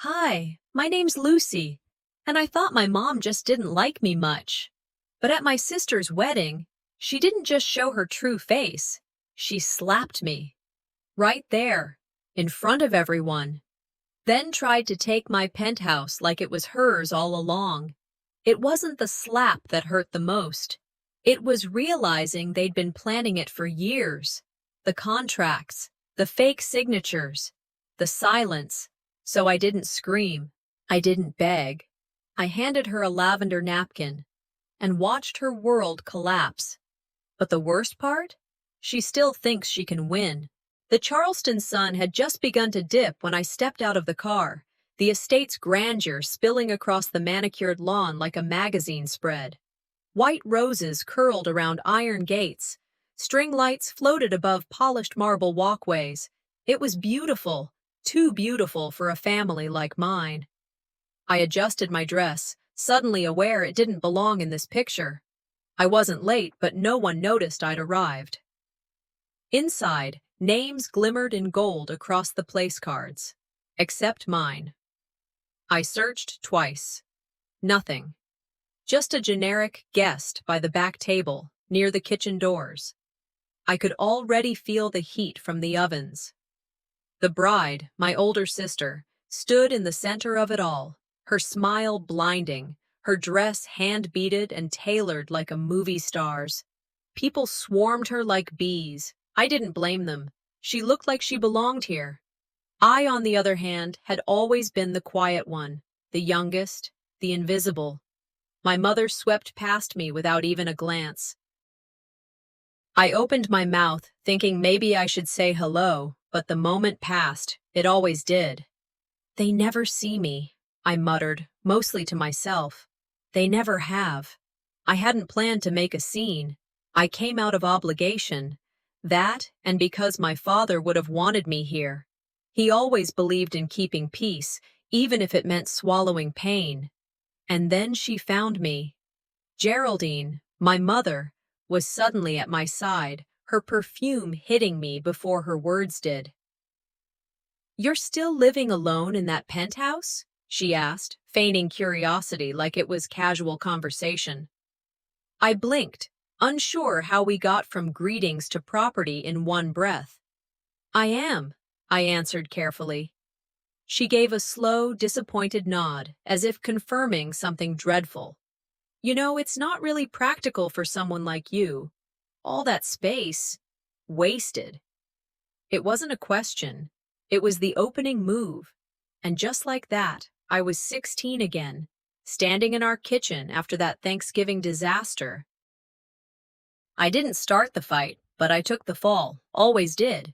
Hi, my name's Lucy, and I thought my mom just didn't like me much. But at my sister's wedding, she didn't just show her true face. She slapped me. Right there, in front of everyone. Then tried to take my penthouse like it was hers all along. It wasn't the slap that hurt the most. It was realizing they'd been planning it for years. The contracts, the fake signatures, the silence. So I didn't scream. I didn't beg. I handed her a lavender napkin and watched her world collapse. But the worst part? She still thinks she can win. The Charleston sun had just begun to dip when I stepped out of the car, the estate's grandeur spilling across the manicured lawn like a magazine spread. White roses curled around iron gates. String lights floated above polished marble walkways. It was beautiful, too beautiful for a family like mine. I adjusted my dress, suddenly aware it didn't belong in this picture. I wasn't late, but no one noticed I'd arrived. Inside, names glimmered in gold across the place cards, except mine. I searched twice. Nothing. Just a generic guest by the back table, near the kitchen doors. I could already feel the heat from the ovens. The bride, my older sister, stood in the center of it all, her smile blinding, her dress hand-beaded and tailored like a movie star's. People swarmed her like bees. I didn't blame them. She looked like she belonged here. I, on the other hand, had always been the quiet one, the youngest, the invisible. My mother swept past me without even a glance. I opened my mouth, thinking maybe I should say hello, but the moment passed. It always did. They never see me, I muttered, mostly to myself. They never have. I hadn't planned to make a scene. I came out of obligation. That, and because my father would have wanted me here. He always believed in keeping peace, even if it meant swallowing pain. And then she found me. Geraldine, my mother, was suddenly at my side, her perfume hitting me before her words did. "You're still living alone in that penthouse?" she asked, feigning curiosity like it was casual conversation. I blinked, unsure how we got from greetings to property in one breath. "I am," I answered carefully. She gave a slow, disappointed nod, as if confirming something dreadful. "You know, it's not really practical for someone like you. All that space, wasted." It wasn't a question. It was the opening move. And just like that, I was 16 again, standing in our kitchen after that Thanksgiving disaster. I didn't start the fight, but I took the fall, always did.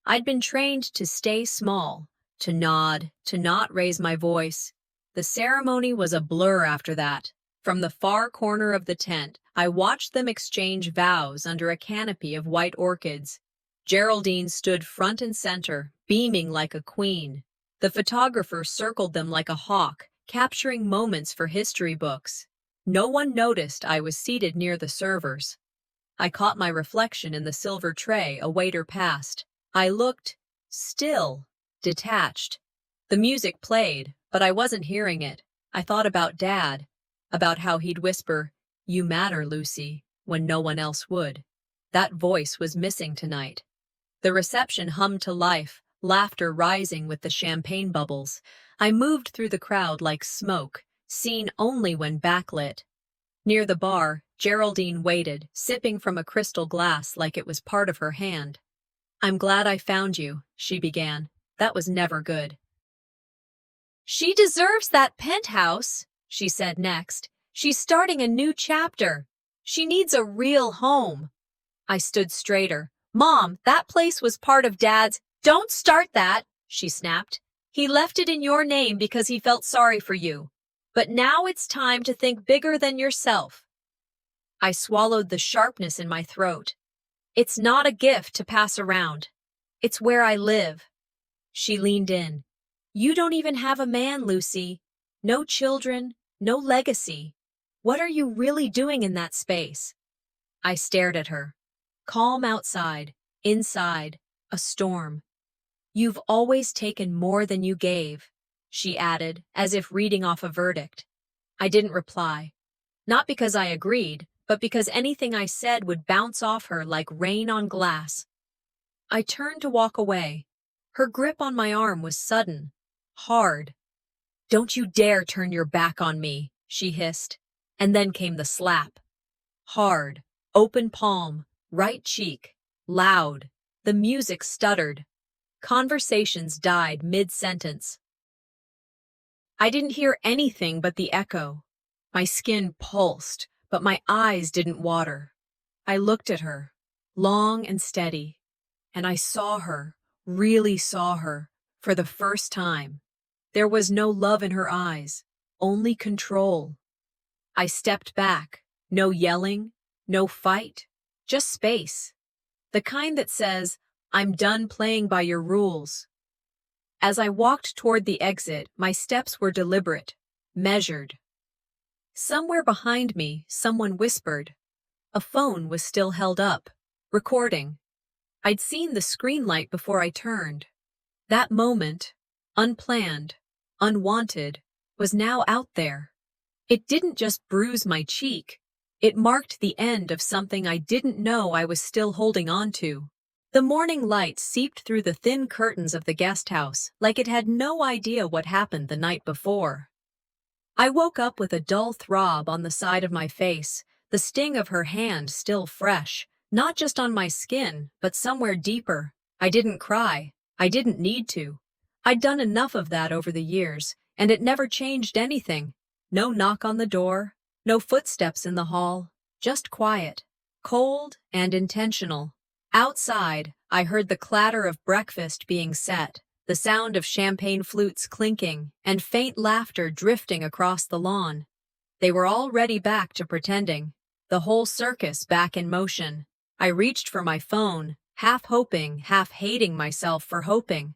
I'd been trained to stay small, to nod, to not raise my voice. The ceremony was a blur after that. From the far corner of the tent, I watched them exchange vows under a canopy of white orchids. Geraldine stood front and center, beaming like a queen. The photographer circled them like a hawk, capturing moments for history books. No one noticed I was seated near the servers. I caught my reflection in the silver tray a waiter passed. I looked still, detached. The music played, but I wasn't hearing it. I thought about Dad, about how he'd whisper, "You matter, Lucy," when no one else would. That voice was missing tonight. The reception hummed to life, laughter rising with the champagne bubbles. I moved through the crowd like smoke, seen only when backlit. Near the bar, Geraldine waited, sipping from a crystal glass like it was part of her hand. "I'm glad I found you," she began. "That was never good." "She deserves that penthouse," she said next. "She's starting a new chapter. She needs a real home." I stood straighter. "Mom, that place was part of Dad's—" "Don't start that," she snapped. "He left it in your name because he felt sorry for you. But now it's time to think bigger than yourself." I swallowed the sharpness in my throat. "It's not a gift to pass around. It's where I live." She leaned in. "You don't even have a man, Lucy. No children, no legacy. What are you really doing in that space?" I stared at her. Calm outside, inside, a storm. "You've always taken more than you gave." she added, as if reading off a verdict. I didn't reply. Not because I agreed, but because anything I said would bounce off her like rain on glass. I turned to walk away. Her grip on my arm was sudden, hard. Don't you dare turn your back on me, she hissed. And then came the slap. Hard, open palm, right cheek, loud. The music stuttered. Conversations died mid-sentence. I didn't hear anything but the echo. My skin pulsed, but my eyes didn't water. I looked at her, long and steady, and I saw her, really saw her, for the first time. There was no love in her eyes, only control. I stepped back, no yelling, no fight, just space. The kind that says, I'm done playing by your rules. As I walked toward the exit, my steps were deliberate, measured. Somewhere behind me, someone whispered. A phone was still held up, recording. I'd seen the screen light before I turned. That moment, unplanned, unwanted, was now out there. It didn't just bruise my cheek. It marked the end of something I didn't know I was still holding on to. The morning light seeped through the thin curtains of the guest house like it had no idea what happened the night before. I woke up with a dull throb on the side of my face, the sting of her hand still fresh, not just on my skin, but somewhere deeper. I didn't cry. I didn't need to. I'd done enough of that over the years, and it never changed anything. No knock on the door, no footsteps in the hall, just quiet, cold and intentional. Outside, I heard the clatter of breakfast being set, the sound of champagne flutes clinking, and faint laughter drifting across the lawn. They were already back to pretending, the whole circus back in motion. I reached for my phone, half hoping, half hating myself for hoping.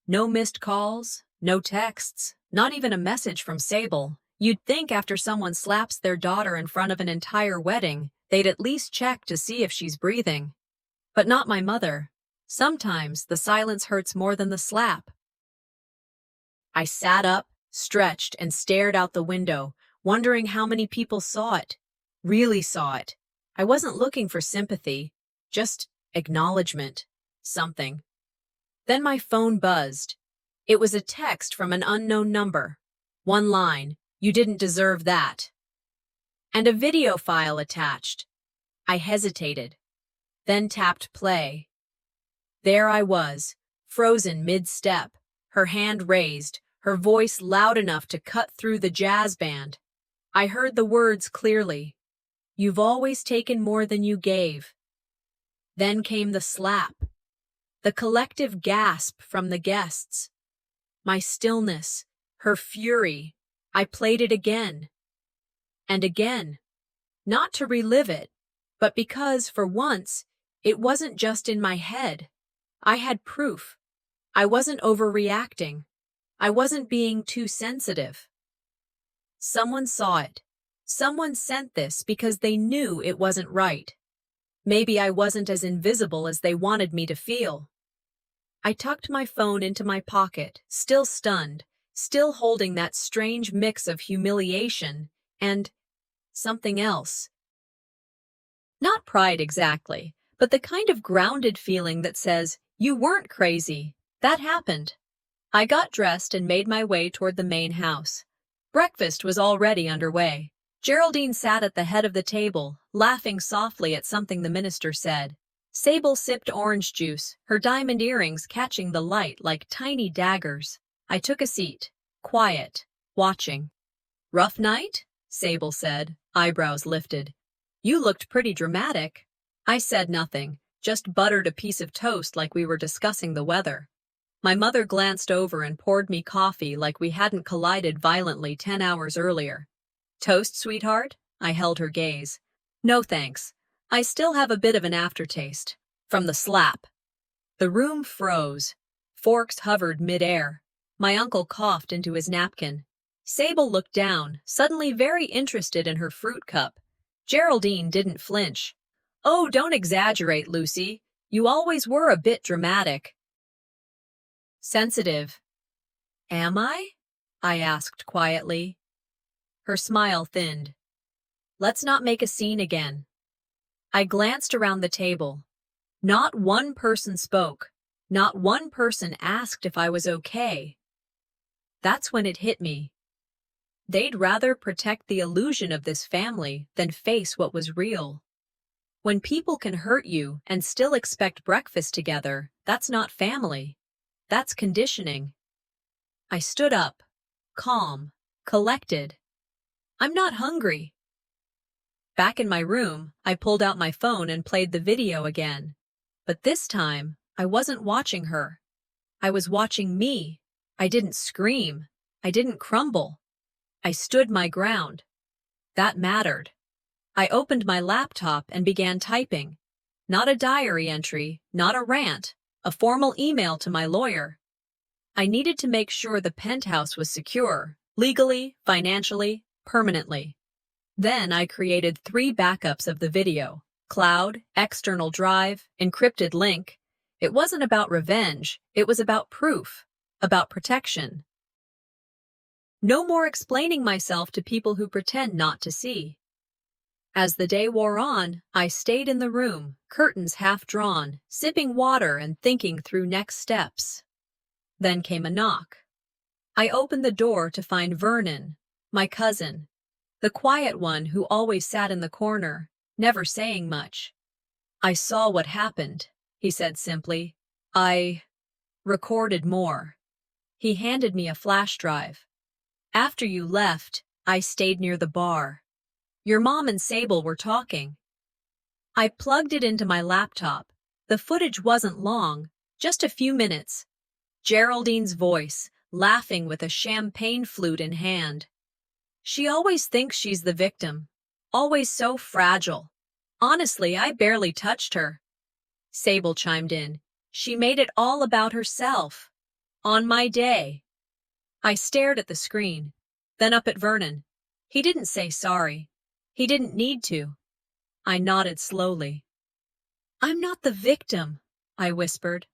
No missed calls, no texts, not even a message from Sable. You'd think after someone slaps their daughter in front of an entire wedding, they'd at least check to see if she's breathing. But not my mother. Sometimes the silence hurts more than the slap. I sat up, stretched, and stared out the window, wondering how many people saw it. Really saw it. I wasn't looking for sympathy, just acknowledgement. Something. Then my phone buzzed. It was a text from an unknown number. One line, "You didn't deserve that." And a video file attached. I hesitated, then tapped play. There I was, frozen mid-step, her hand raised, her voice loud enough to cut through the jazz band. I heard the words clearly. "You've always taken more than you gave." Then came the slap. The collective gasp from the guests. My stillness, her fury. I played it again. And again. Not to relive it, but because, for once, it wasn't just in my head. I had proof. I wasn't overreacting. I wasn't being too sensitive. Someone saw it. Someone sent this because they knew it wasn't right. Maybe I wasn't as invisible as they wanted me to feel. I tucked my phone into my pocket, still stunned, still holding that strange mix of humiliation and something else. Not pride exactly, but the kind of grounded feeling that says, you weren't crazy. That happened. I got dressed and made my way toward the main house. Breakfast was already underway. Geraldine sat at the head of the table, laughing softly at something the minister said. Sable sipped orange juice, her diamond earrings catching the light like tiny daggers. I took a seat, quiet, watching. Rough night? Sable said, eyebrows lifted. You looked pretty dramatic. I said nothing, just buttered a piece of toast like we were discussing the weather. My mother glanced over and poured me coffee like we hadn't collided violently 10 hours earlier. Toast, sweetheart? I held her gaze. No thanks. I still have a bit of an aftertaste. From the slap. The room froze. Forks hovered mid-air. My uncle coughed into his napkin. Sable looked down, suddenly very interested in her fruit cup. Geraldine didn't flinch. Oh, don't exaggerate, Lucy. You always were a bit dramatic. Sensitive. Am I? I asked quietly. Her smile thinned. Let's not make a scene again. I glanced around the table. Not one person spoke. Not one person asked if I was okay. That's when it hit me. They'd rather protect the illusion of this family than face what was real. When people can hurt you and still expect breakfast together, that's not family. That's conditioning. I stood up, calm, collected. I'm not hungry. Back in my room, I pulled out my phone and played the video again. But this time, I wasn't watching her. I was watching me. I didn't scream. I didn't crumble. I stood my ground. That mattered. I opened my laptop and began typing. Not a diary entry, not a rant, a formal email to my lawyer. I needed to make sure the penthouse was secure, legally, financially, permanently. Then I created 3 backups of the video: cloud, external drive, encrypted link. It wasn't about revenge, it was about proof, about protection. No more explaining myself to people who pretend not to see. As the day wore on, I stayed in the room, curtains half drawn, sipping water and thinking through next steps. Then came a knock. I opened the door to find Vernon, my cousin, the quiet one who always sat in the corner, never saying much. I saw what happened, he said simply. I recorded more. He handed me a flash drive. After you left, I stayed near the bar. Your mom and Sable were talking. I plugged it into my laptop. The footage wasn't long, just a few minutes. Geraldine's voice, laughing with a champagne flute in hand. She always thinks she's the victim. Always so fragile. Honestly, I barely touched her. Sable chimed in. She made it all about herself. On my day. I stared at the screen, then up at Vernon. He didn't say sorry. He didn't need to. I nodded slowly. I'm not the victim, I whispered.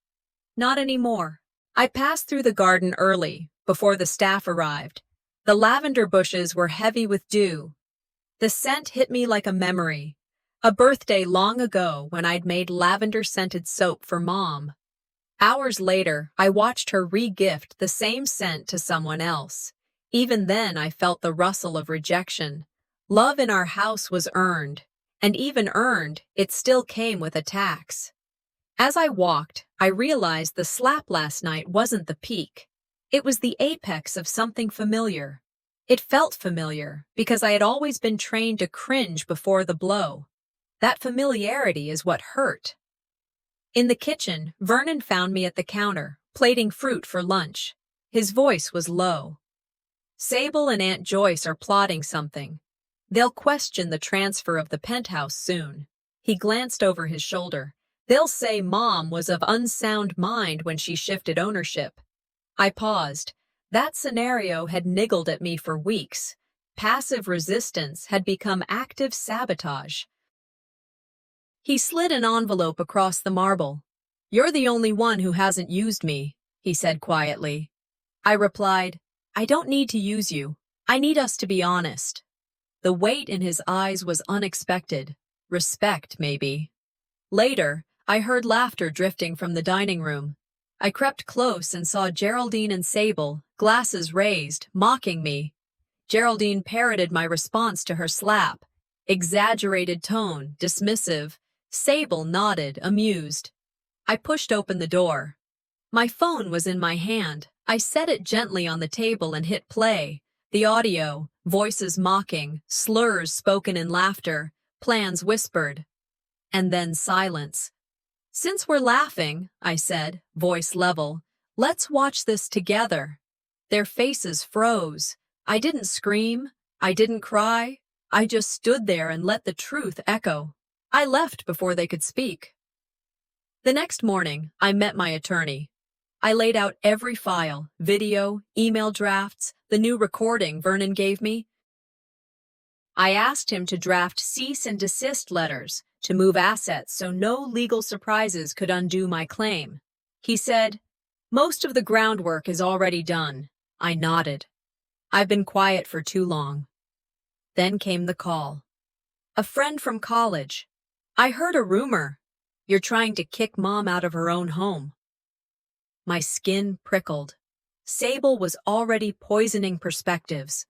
Not anymore. I passed through the garden early, before the staff arrived. The lavender bushes were heavy with dew. The scent hit me like a memory. A birthday long ago when I'd made lavender-scented soap for Mom. Hours later, I watched her re-gift the same scent to someone else. Even then, I felt the rustle of rejection. Love in our house was earned, and even earned, it still came with a tax. As I walked, I realized the slap last night wasn't the peak. It was the apex of something familiar. It felt familiar because I had always been trained to cringe before the blow. That familiarity is what hurt. In the kitchen, Vernon found me at the counter, plating fruit for lunch. His voice was low. Sable and Aunt Joyce are plotting something. They'll question the transfer of the penthouse soon. He glanced over his shoulder. They'll say Mom was of unsound mind when she shifted ownership. I paused. That scenario had niggled at me for weeks. Passive resistance had become active sabotage. He slid an envelope across the marble. You're the only one who hasn't used me, he said quietly. I replied, I don't need to use you. I need us to be honest. The weight in his eyes was unexpected. Respect, maybe. Later, I heard laughter drifting from the dining room. I crept close and saw Geraldine and Sable, glasses raised, mocking me. Geraldine parroted my response to her slap. Exaggerated tone, dismissive. Sable nodded, amused. I pushed open the door. My phone was in my hand. I set it gently on the table and hit play. The audio, voices mocking, slurs spoken in laughter, plans whispered. And then silence. Since we're laughing, I said, voice level, let's watch this together. Their faces froze. I didn't scream. I didn't cry. I just stood there and let the truth echo. I left before they could speak. The next morning, I met my attorney. I laid out every file, video, email drafts, the new recording Vernon gave me. I asked him to draft cease and desist letters to move assets so no legal surprises could undo my claim. He said, most of the groundwork is already done. I nodded. I've been quiet for too long. Then came the call. A friend from college. I heard a rumor. You're trying to kick Mom out of her own home. My skin prickled. Sable was already poisoning perspectives.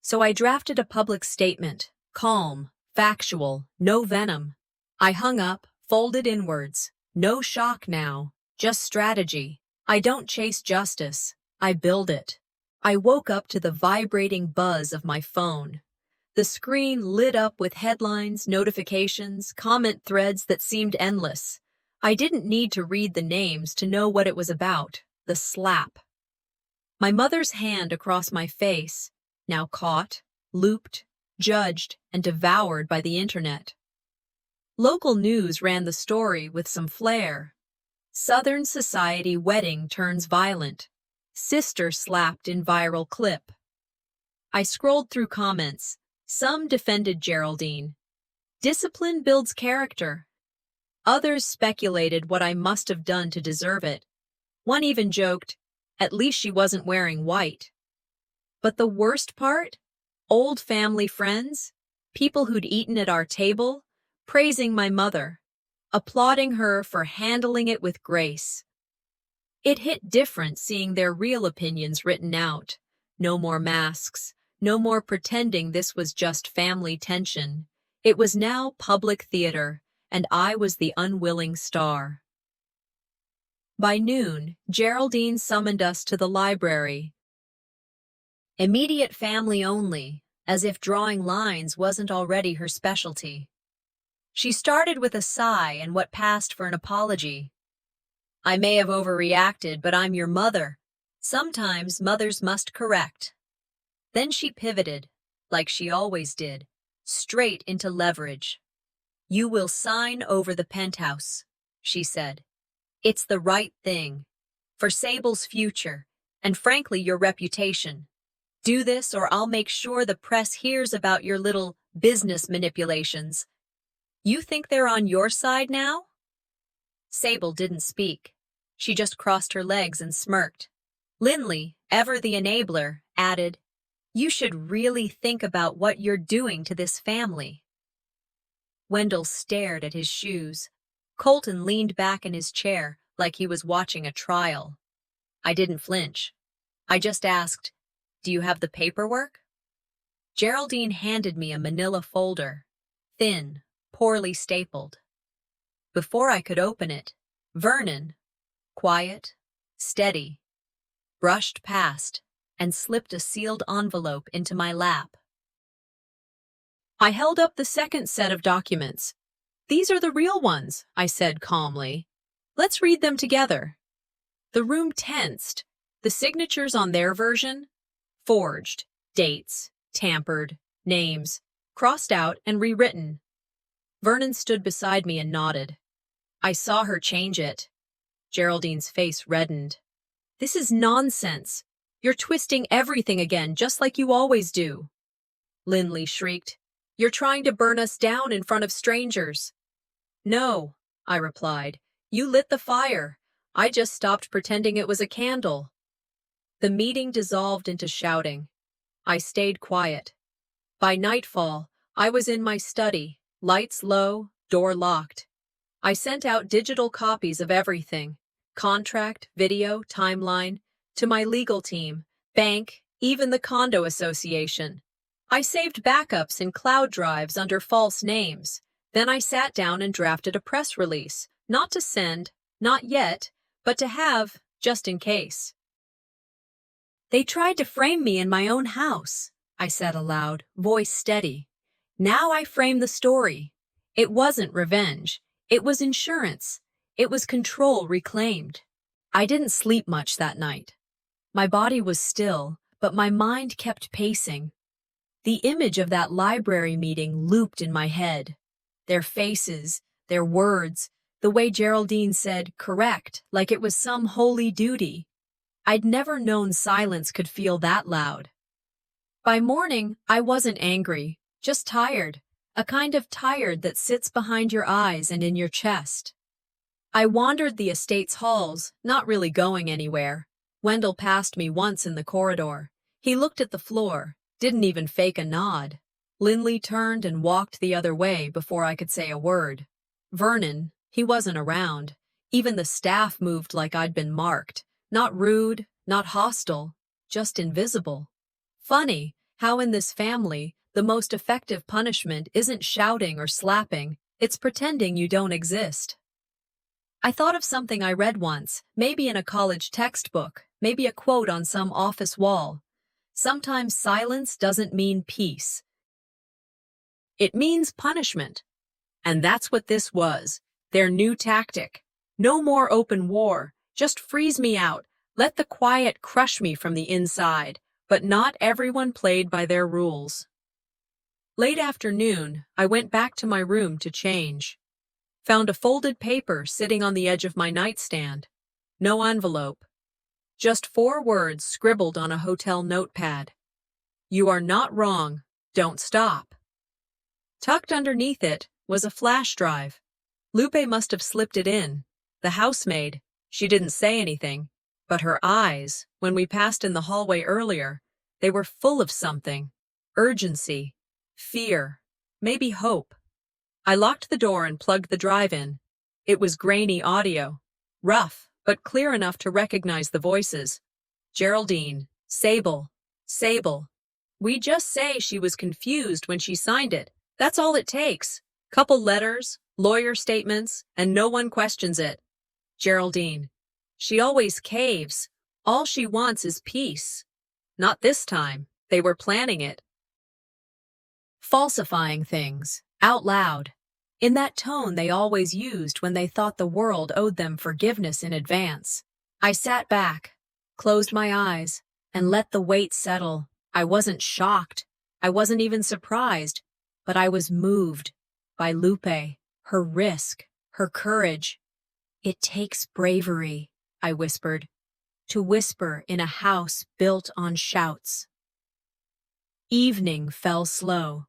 So I drafted a public statement. Calm, factual, no venom. I hung up, folded inwards. No shock now, just strategy. I don't chase justice. I build it. I woke up to the vibrating buzz of my phone. The screen lit up with headlines, notifications, comment threads that seemed endless. I didn't need to read the names to know what it was about. The slap. My mother's hand across my face, now caught, looped, judged, and devoured by the internet. Local news ran the story with some flair. Southern society wedding turns violent. Sister slapped in viral clip. I scrolled through comments. Some defended Geraldine. Discipline builds character. Others speculated what I must have done to deserve it. One even joked, at least she wasn't wearing white. But the worst part? Old family friends, people who'd eaten at our table, praising my mother, applauding her for handling it with grace. It hit different seeing their real opinions written out. No more masks, no more pretending this was just family tension. It was now public theater, and I was the unwilling star. By noon, Geraldine summoned us to the library. Immediate family only, as if drawing lines wasn't already her specialty. She started with a sigh and what passed for an apology. I may have overreacted, but I'm your mother. Sometimes mothers must correct. Then she pivoted, like she always did, straight into leverage. You will sign over the penthouse, she said. It's the right thing. For Sable's future, and frankly your reputation. Do this or I'll make sure the press hears about your little business manipulations. You think they're on your side now? Sable didn't speak. She just crossed her legs and smirked. Lindley, ever the enabler, added, You should really think about what you're doing to this family. Wendell stared at his shoes. Colton leaned back in his chair like he was watching a trial. I didn't flinch. I just asked, Do you have the paperwork? Geraldine handed me a manila folder, thin, poorly stapled. Before I could open it, Vernon, quiet, steady, brushed past and slipped a sealed envelope into my lap. I held up the second set of documents. These are the real ones, I said calmly. Let's read them together. The room tensed. The signatures on their version? Forged, dates, tampered, names, crossed out and rewritten. Vernon stood beside me and nodded. I saw her change it. Geraldine's face reddened. This is nonsense. You're twisting everything again, just like you always do. Lindley shrieked. You're trying to burn us down in front of strangers. No, I replied. You lit the fire. I just stopped pretending it was a candle. The meeting dissolved into shouting. I stayed quiet. By nightfall, I was in my study, lights low, door locked. I sent out digital copies of everything, contract, video, timeline, to my legal team, bank, even the condo association. I saved backups in cloud drives under false names. Then I sat down and drafted a press release, not to send, not yet, but to have, just in case. They tried to frame me in my own house, I said aloud, voice steady. Now I frame the story. It wasn't revenge. It was insurance. It was control reclaimed. I didn't sleep much that night. My body was still, but my mind kept pacing. The image of that library meeting looped in my head. Their faces, their words, the way Geraldine said correct, like it was some holy duty. I'd never known silence could feel that loud. By morning, I wasn't angry, just tired, a kind of tired that sits behind your eyes and in your chest. I wandered the estate's halls, not really going anywhere. Wendell passed me once in the corridor. He looked at the floor, didn't even fake a nod. Lindley turned and walked the other way before I could say a word. Vernon, he wasn't around. Even the staff moved like I'd been marked. Not rude, not hostile, just invisible. Funny how in this family, the most effective punishment isn't shouting or slapping, it's pretending you don't exist. I thought of something I read once, maybe in a college textbook, maybe a quote on some office wall. Sometimes silence doesn't mean peace. It means punishment. And that's what this was, their new tactic. No more open war, just freeze me out, let the quiet crush me from the inside, but not everyone played by their rules. Late afternoon, I went back to my room to change. Found a folded paper sitting on the edge of my nightstand. No envelope. Just 4 words scribbled on a hotel notepad. You are not wrong, don't stop. Tucked underneath it was a flash drive. Lupe must have slipped it in. The housemaid, she didn't say anything, but her eyes, when we passed in the hallway earlier, they were full of something. Urgency, fear, maybe hope. I locked the door and plugged the drive in. It was grainy audio, rough, but clear enough to recognize the voices. Geraldine, Sable, Sable. We just say she was confused when she signed it. That's all it takes. Couple letters, lawyer statements, and no one questions it. Geraldine. She always caves. All she wants is peace. Not this time. They were planning it. Falsifying things, out loud, in that tone they always used when they thought the world owed them forgiveness in advance. I sat back, closed my eyes, and let the weight settle. I wasn't shocked. I wasn't even surprised, but I was moved by Lupe, her risk, her courage. It takes bravery, I whispered, to whisper in a house built on shouts. Evening fell slow.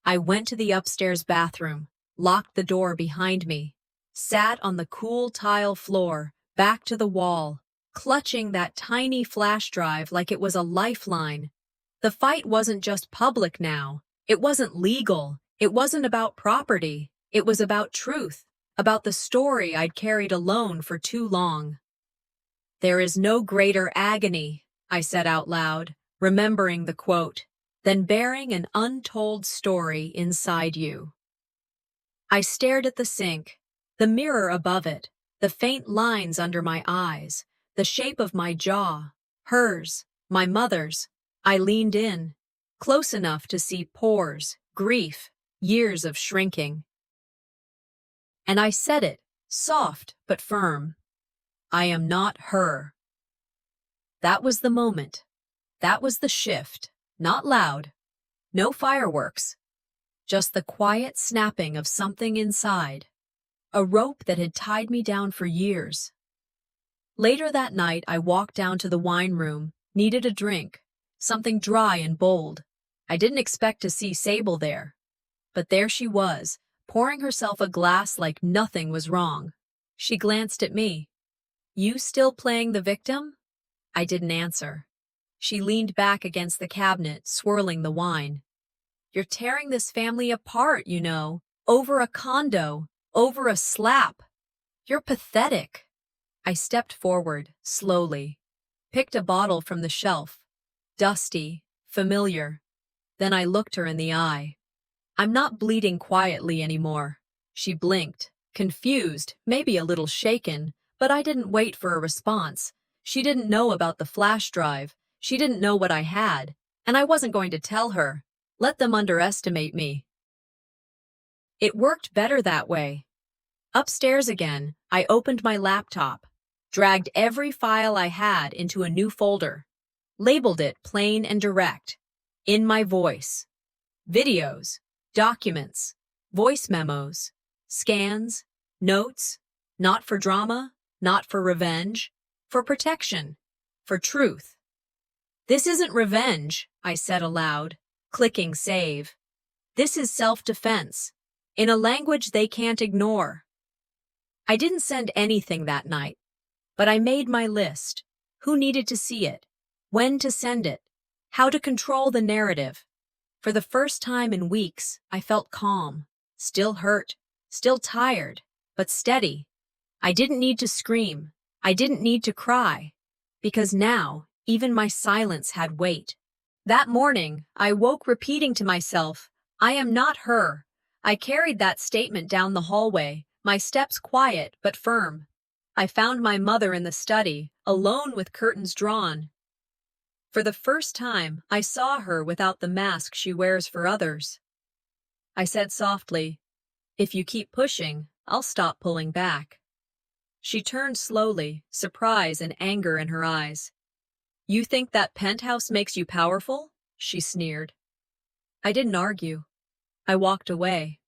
I went to the upstairs bathroom, locked the door behind me, sat on the cool tile floor, back to the wall, clutching that tiny flash drive like it was a lifeline. The fight wasn't just public now. It wasn't legal. It wasn't about property. It was about truth, about the story I'd carried alone for too long. There is no greater agony, I said out loud, remembering the quote, than bearing an untold story inside you. I stared at the sink, the mirror above it, the faint lines under my eyes, the shape of my jaw, hers, my mother's. I leaned in, close enough to see pores, grief, years of shrinking. And I said it, soft but firm. I am not her. That was the moment. That was the shift. Not loud. No fireworks. Just the quiet snapping of something inside. A rope that had tied me down for years. Later that night, I walked down to the wine room, needed a drink, something dry and bold. I didn't expect to see Sable there. But there she was, pouring herself a glass like nothing was wrong. She glanced at me. You still playing the victim? I didn't answer. She leaned back against the cabinet, swirling the wine. You're tearing this family apart, you know, over a condo, over a slap. You're pathetic. I stepped forward, slowly, picked a bottle from the shelf. Dusty, familiar. Then I looked her in the eye. I'm not bleeding quietly anymore. She blinked, confused, maybe a little shaken, but I didn't wait for a response. She didn't know about the flash drive. She didn't know what I had, and I wasn't going to tell her. Let them underestimate me. It worked better that way. Upstairs again, I opened my laptop, dragged every file I had into a new folder, labeled it plain and direct, in my voice. Videos, documents, voice memos, scans, notes, not for drama, not for revenge, for protection, for truth. This isn't revenge, I said aloud, clicking save. This is self-defense, in a language they can't ignore. I didn't send anything that night, but I made my list. Who needed to see it? When to send it? How to control the narrative. For the first time in weeks, I felt calm, still hurt, still tired, but steady. I didn't need to scream. I didn't need to cry. Because now, even my silence had weight. That morning, I woke repeating to myself, I am not her. I carried that statement down the hallway, my steps quiet but firm. I found my mother in the study, alone with curtains drawn. For the first time, I saw her without the mask she wears for others. I said softly, if you keep pushing, I'll stop pulling back. She turned slowly, surprise and anger in her eyes. You think that penthouse makes you powerful? She sneered. I didn't argue. I walked away.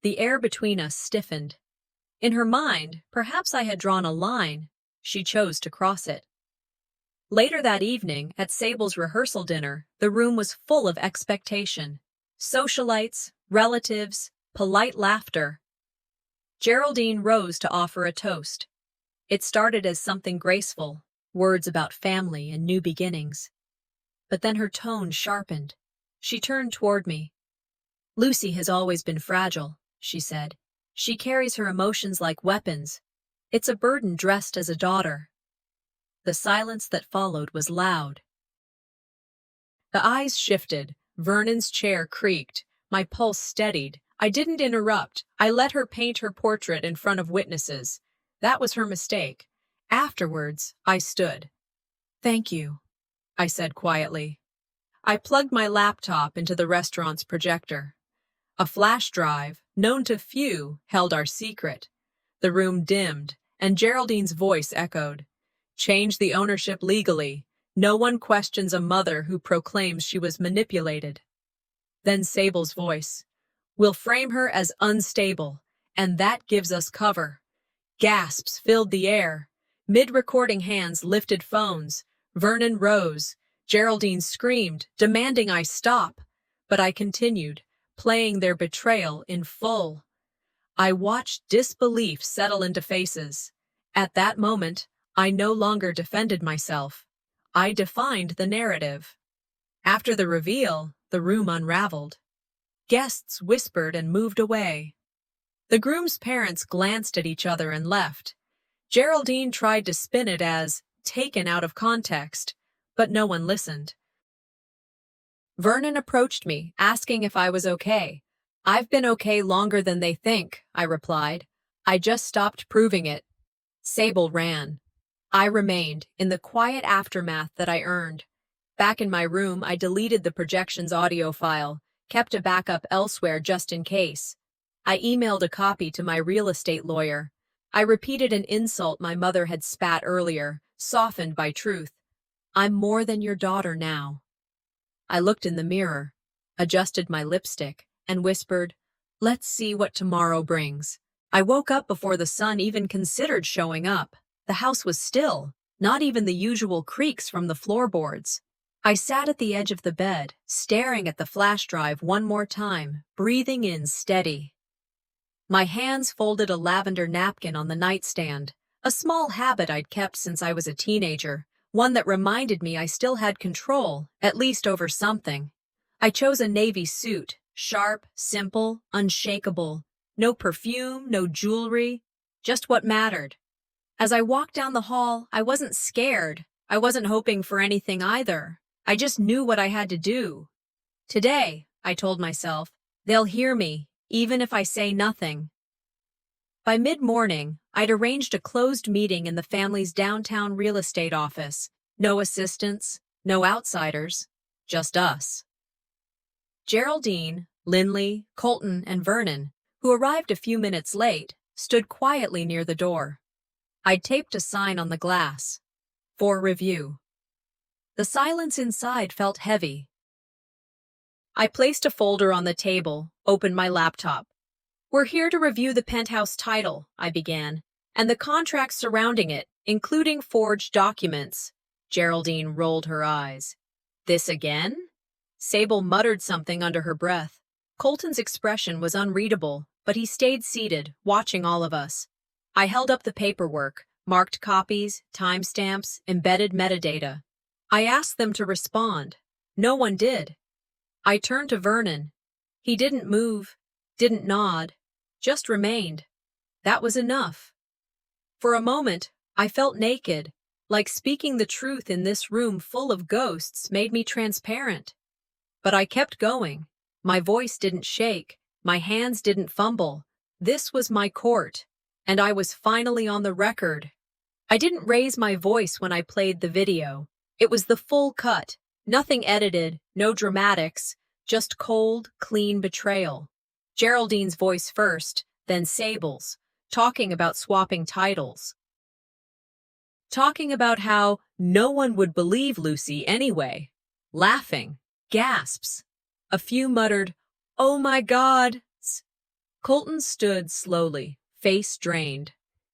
The air between us stiffened. In her mind, perhaps I had drawn a line. She chose to cross it. Later that evening, at Sable's rehearsal dinner, the room was full of expectation. Socialites, relatives, polite laughter. Geraldine rose to offer a toast. It started as something graceful, words about family and new beginnings. But then her tone sharpened. She turned toward me. Lucy has always been fragile, she said. She carries her emotions like weapons. It's a burden dressed as a daughter. The silence that followed was loud. The eyes shifted. Vernon's chair creaked. My pulse steadied. I didn't interrupt. I let her paint her portrait in front of witnesses. That was her mistake. Afterwards, I stood. Thank you, I said quietly. I plugged my laptop into the restaurant's projector. A flash drive, known to few, held our secret. The room dimmed, and Geraldine's voice echoed. Change the ownership legally. No one questions a mother who proclaims she was manipulated. Then Sable's voice. We'll frame her as unstable, and that gives us cover. Gasps filled the air. Mid-recording hands lifted phones. Vernon rose. Geraldine screamed, demanding I stop. But I continued, playing their betrayal in full. I watched disbelief settle into faces. At that moment, I no longer defended myself. I defined the narrative. After the reveal, the room unraveled. Guests whispered and moved away. The groom's parents glanced at each other and left. Geraldine tried to spin it as taken out of context, but no one listened. Vernon approached me, asking if I was okay. I've been okay longer than they think, I replied. I just stopped proving it. Sable ran. I remained, in the quiet aftermath that I earned. Back in my room, I deleted the projection's audio file, kept a backup elsewhere just in case. I emailed a copy to my real estate lawyer. I repeated an insult my mother had spat earlier, softened by truth. I'm more than your daughter now. I looked in the mirror, adjusted my lipstick, and whispered, let's see what tomorrow brings. I woke up before the sun even considered showing up. The house was still, not even the usual creaks from the floorboards. I sat at the edge of the bed, staring at the flash drive one more time, breathing in steady. My hands folded a lavender napkin on the nightstand, a small habit I'd kept since I was a teenager, one that reminded me I still had control, at least over something. I chose a navy suit, sharp, simple, unshakable. No perfume, no jewelry, just what mattered. As I walked down the hall, I wasn't scared. I wasn't hoping for anything either. I just knew what I had to do. Today, I told myself, they'll hear me, even if I say nothing. By mid-morning, I'd arranged a closed meeting in the family's downtown real estate office. No assistants, no outsiders, just us. Geraldine, Linley, Colton, and Vernon, who arrived a few minutes late, stood quietly near the door. I'd taped a sign on the glass. For review. The silence inside felt heavy. I placed a folder on the table, opened my laptop. We're here to review the penthouse title, I began, and the contracts surrounding it, including forged documents. Geraldine rolled her eyes. This again? Sable muttered something under her breath. Colton's expression was unreadable, but he stayed seated, watching all of us. I held up the paperwork, marked copies, timestamps, embedded metadata. I asked them to respond. No one did. I turned to Vernon. He didn't move, didn't nod, just remained. That was enough. For a moment, I felt naked, like speaking the truth in this room full of ghosts made me transparent. But I kept going. My voice didn't shake, my hands didn't fumble. This was my court, and I was finally on the record. I didn't raise my voice when I played the video. It was the full cut, nothing edited, no dramatics, just cold, clean betrayal. Geraldine's voice first, then Sable's, talking about swapping titles. Talking about how no one would believe Lucy anyway. Laughing, gasps. A few muttered, "Oh my God!" Colton stood slowly, face drained.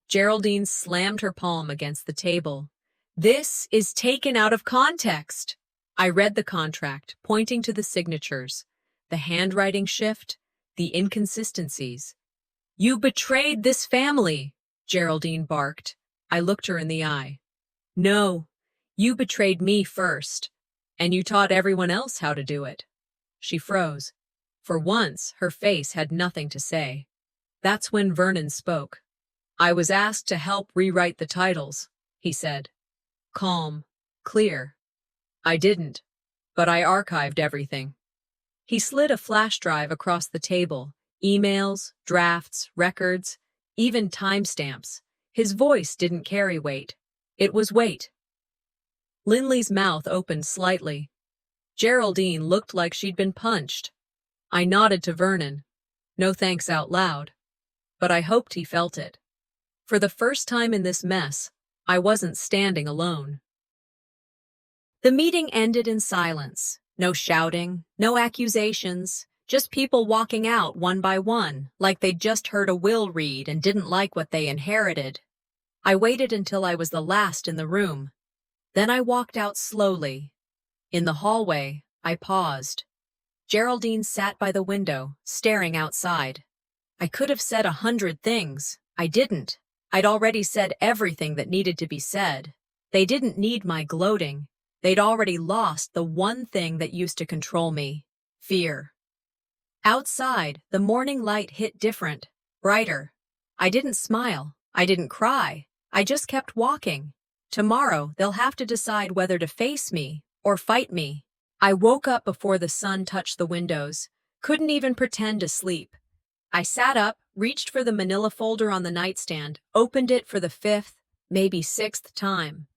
Geraldine slammed her palm against the table. "This is taken out of context." I read the contract, pointing to the signatures, the handwriting shift, the inconsistencies. "You betrayed this family," Geraldine barked. I looked her in the eye. "No, you betrayed me first, and you taught everyone else how to do it." She froze. For once, her face had nothing to say. That's when Vernon spoke. "I was asked to help rewrite the titles," he said. Calm, clear. "I didn't, but I archived everything." He slid a flash drive across the table, emails, drafts, records, even timestamps. His voice didn't carry weight. It was weight. Linley's mouth opened slightly. Geraldine looked like she'd been punched. I nodded to Vernon. No thanks out loud. But I hoped he felt it. For the first time in this mess, I wasn't standing alone. The meeting ended in silence. No shouting, no accusations, just people walking out one by one, like they'd just heard a will read and didn't like what they inherited. I waited until I was the last in the room. Then I walked out slowly. In the hallway, I paused. Geraldine sat by the window, staring outside. I could have said 100 things. I didn't. I'd already said everything that needed to be said. They didn't need my gloating. They'd already lost the one thing that used to control me: fear. Outside, the morning light hit different, brighter. I didn't smile. I didn't cry. I just kept walking. Tomorrow, they'll have to decide whether to face me or fight me. I woke up before the sun touched the windows. Couldn't even pretend to sleep. I sat up, reached for the manila folder on the nightstand, opened it for the 5th, maybe 6th time.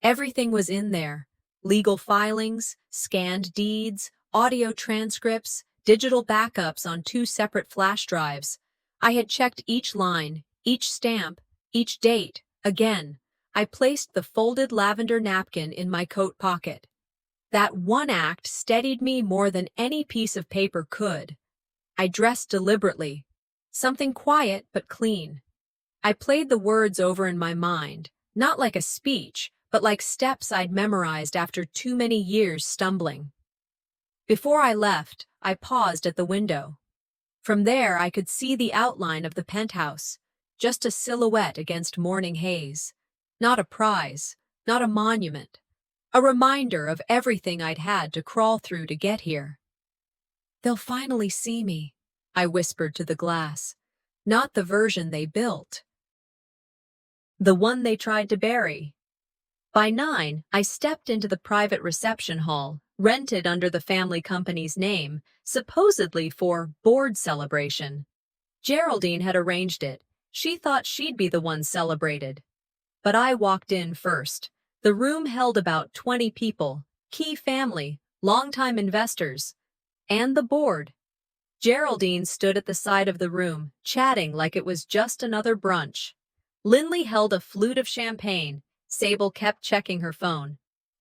Everything was in there. Legal filings, scanned deeds, audio transcripts, digital backups on 2 separate flash drives. I had checked each line, each stamp, each date. Again, I placed the folded lavender napkin in my coat pocket. That one act steadied me more than any piece of paper could. I dressed deliberately. Something quiet but clean. I played the words over in my mind, not like a speech, but like steps I'd memorized after too many years stumbling. Before I left, I paused at the window. From there, I could see the outline of the penthouse, just a silhouette against morning haze. Not a prize, not a monument. A reminder of everything I'd had to crawl through to get here. "They'll finally see me," I whispered to the glass. Not the version they built. The one they tried to bury. By 9, I stepped into the private reception hall, rented under the family company's name, supposedly for board celebration. Geraldine had arranged it. She thought she'd be the one celebrated. But I walked in first. The room held about 20 people, key family, longtime investors, and the board. Geraldine stood at the side of the room, chatting like it was just another brunch. Linley held a flute of champagne. Sable kept checking her phone.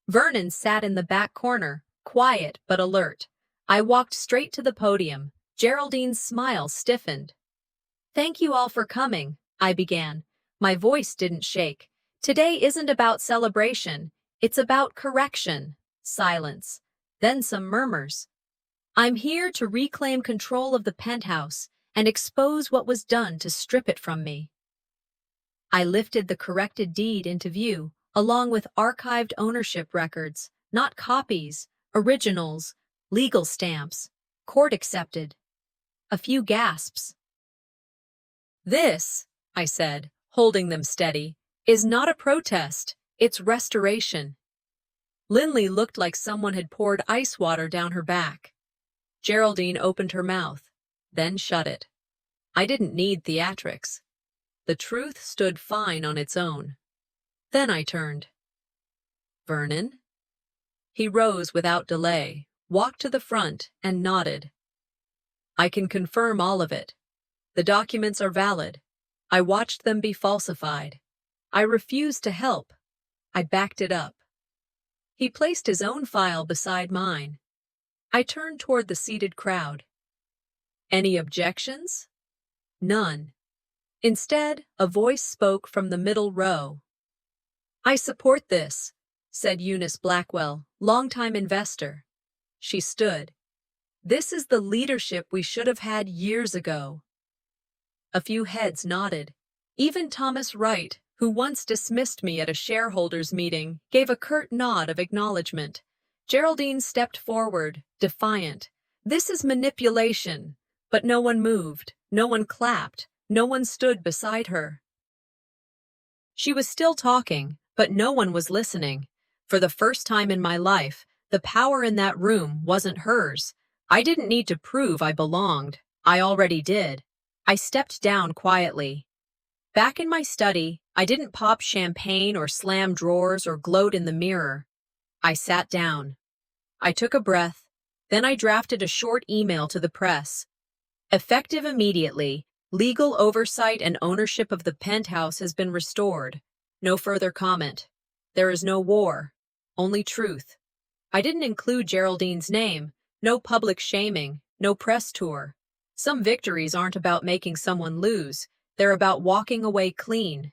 Vernon sat in the back corner, quiet but alert. I walked straight to the podium. Geraldine's smile stiffened. "Thank you all for coming," I began. My voice didn't shake. "Today isn't about celebration. It's about correction." Silence. Then some murmurs. "I'm here to reclaim control of the penthouse and expose what was done to strip it from me." I lifted the corrected deed into view, along with archived ownership records, Not copies, originals, legal stamps, court accepted. A few gasps. This, I said, holding them steady, is not a protest, it's restoration. Lindley looked like someone had poured ice water down her back. Geraldine opened her mouth, then shut it. I didn't need theatrics. The truth stood fine on its own. Then I turned. Vernon? He rose without delay, walked to the front, and nodded. I can confirm all of it. The documents are valid. I watched them be falsified. I refused to help. I backed it up. He placed his own file beside mine. I turned toward the seated crowd. Any objections? None. Instead, a voice spoke from the middle row. I support this, said Eunice Blackwell, longtime investor. She stood. This is the leadership we should have had years ago. A few heads nodded. Even Thomas Wright, who once dismissed me at a shareholders' meeting, gave a curt nod of acknowledgement. Geraldine stepped forward, defiant. This is manipulation. But no one moved, no one clapped, no one stood beside her. She was still talking, but no one was listening. For the first time in my life, the power in that room wasn't hers. I didn't need to prove I belonged. I already did. I stepped down quietly. Back in my study, I didn't pop champagne or slam drawers or gloat in the mirror. I sat down. I took a breath. Then I drafted a short email to the press. Effective immediately, legal oversight and ownership of the penthouse has been restored. No further comment. There is no war. Only truth. I didn't include Geraldine's name. No public shaming. No press tour. Some victories aren't about making someone lose. They're about walking away clean.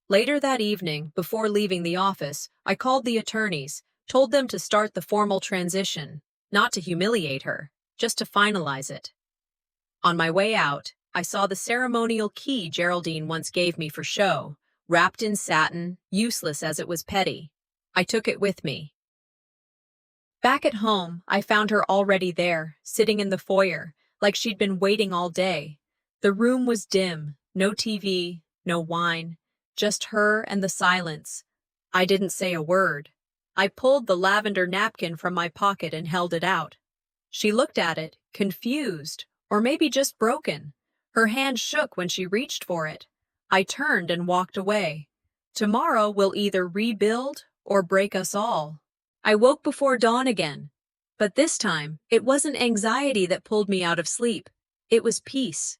Later that evening, before leaving the office, I called the attorneys, told them to start the formal transition, not to humiliate her, just to finalize it. On my way out, I saw the ceremonial key Geraldine once gave me for show, wrapped in satin, useless as it was petty. I took it with me. Back at home, I found her already there, sitting in the foyer, like she'd been waiting all day. The room was dim, no TV, no wine, just her and the silence. I didn't say a word. I pulled the lavender napkin from my pocket and held it out. She looked at it, confused, or maybe just broken. Her hand shook when she reached for it. I turned and walked away. Tomorrow will either rebuild or break us all. I woke before dawn again. But this time, it wasn't anxiety that pulled me out of sleep. It was peace.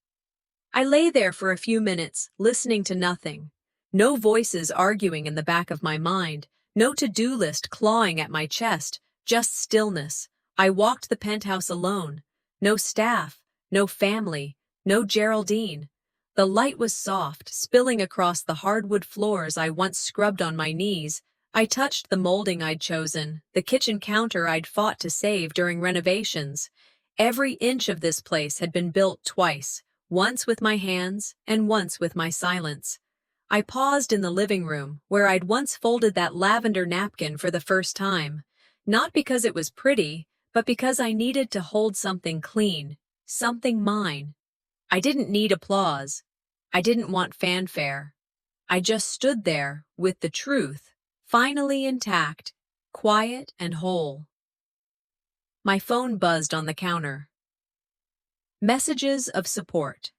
I lay there for a few minutes, listening to nothing. No voices arguing in the back of my mind, no to-do list clawing at my chest, just stillness. I walked the penthouse alone. No staff, no family, no Geraldine. The light was soft, spilling across the hardwood floors I once scrubbed on my knees. I touched the molding I'd chosen, the kitchen counter I'd fought to save during renovations. Every inch of this place had been built twice, once with my hands and once with my silence. I paused in the living room, where I'd once folded that lavender napkin for the first time, not because it was pretty, but because I needed to hold something clean, something mine. I didn't need applause. I didn't want fanfare. I just stood there with the truth, finally intact, quiet and whole. My phone buzzed on the counter. Messages of support.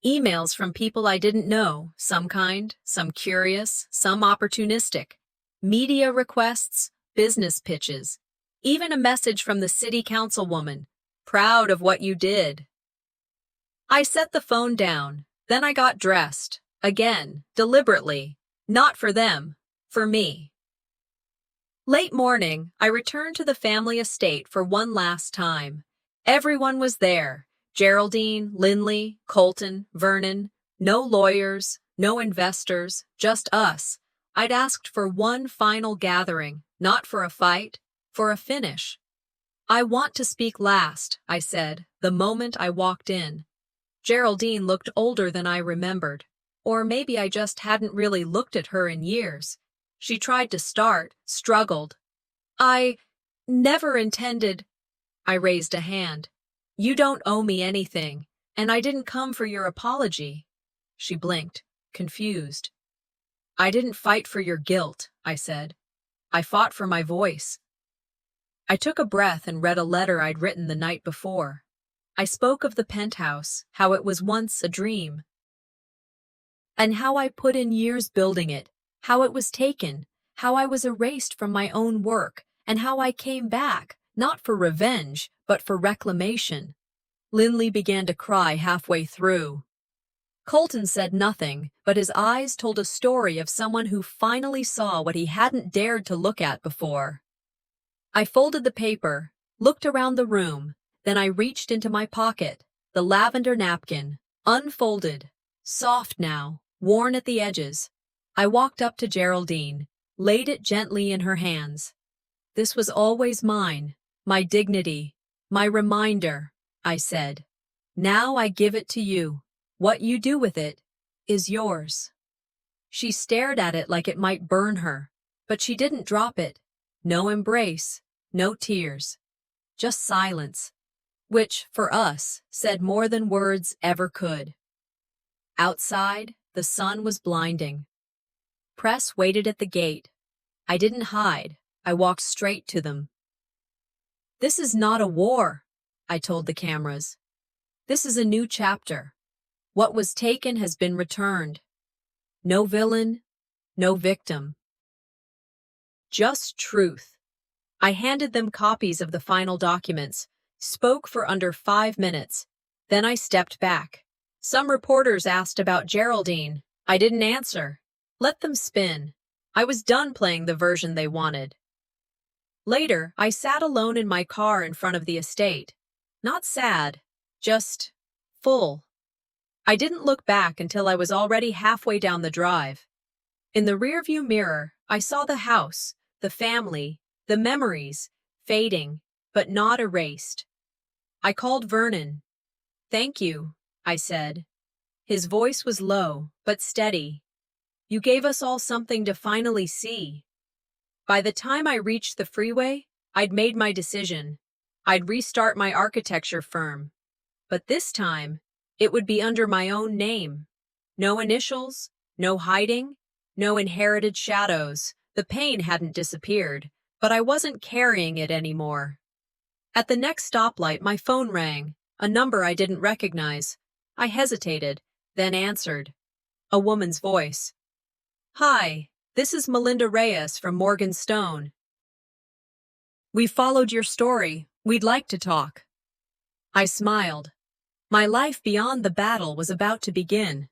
Emails from people I didn't know, some kind, some curious, some opportunistic. Media requests, business pitches. Even a message from the city councilwoman, proud of what you did. I set the phone down, then I got dressed, again, deliberately. Not for them, for me. Late morning, I returned to the family estate for one last time. Everyone was there. Geraldine, Lindley, Colton, Vernon. No lawyers, no investors, just us. I'd asked for one final gathering, not for a fight, for a finish. I want to speak last, I said, the moment I walked in. Geraldine looked older than I remembered. Or maybe I just hadn't really looked at her in years. She tried to start, struggled. I never intended. I raised a hand. You don't owe me anything, and I didn't come for your apology. She blinked, confused. I didn't fight for your guilt, I said. I fought for my voice. I took a breath and read a letter I'd written the night before. I spoke of the penthouse, how it was once a dream, and how I put in years building it, how it was taken, how I was erased from my own work, and how I came back, not for revenge, but for reclamation. Linley began to cry halfway through. Colton said nothing, but his eyes told a story of someone who finally saw what he hadn't dared to look at before. I folded the paper, looked around the room, then I reached into my pocket, the lavender napkin, unfolded, soft now, worn at the edges. I walked up to Geraldine, laid it gently in her hands. This was always mine, my dignity, my reminder, I said. Now I give it to you. What you do with it is yours. She stared at it like it might burn her, but she didn't drop it. No embrace, no tears, just silence, which, for us, said more than words ever could. Outside, the sun was blinding. Press waited at the gate. I didn't hide. I walked straight to them. This is not a war, I told the cameras. This is a new chapter. What was taken has been returned. No villain, no victim. Just truth. I handed them copies of the final documents, spoke for under 5 minutes. Then I stepped back. Some reporters asked about Geraldine. I didn't answer. Let them spin. I was done playing the version they wanted. Later, I sat alone in my car in front of the estate. Not sad, just full. I didn't look back until I was already halfway down the drive. In the rearview mirror, I saw the house, the family, the memories, fading, but not erased. I called Vernon. Thank you, I said. His voice was low, but steady. You gave us all something to finally see. By the time I reached the freeway, I'd made my decision. I'd restart my architecture firm. But this time, it would be under my own name. No initials, no hiding, no inherited shadows. The pain hadn't disappeared, but I wasn't carrying it anymore. At the next stoplight, my phone rang, a number I didn't recognize. I hesitated, then answered. A woman's voice. Hi, this is Melinda Reyes from Morgan Stone. We followed your story. We'd like to talk. I smiled. My life beyond the battle was about to begin.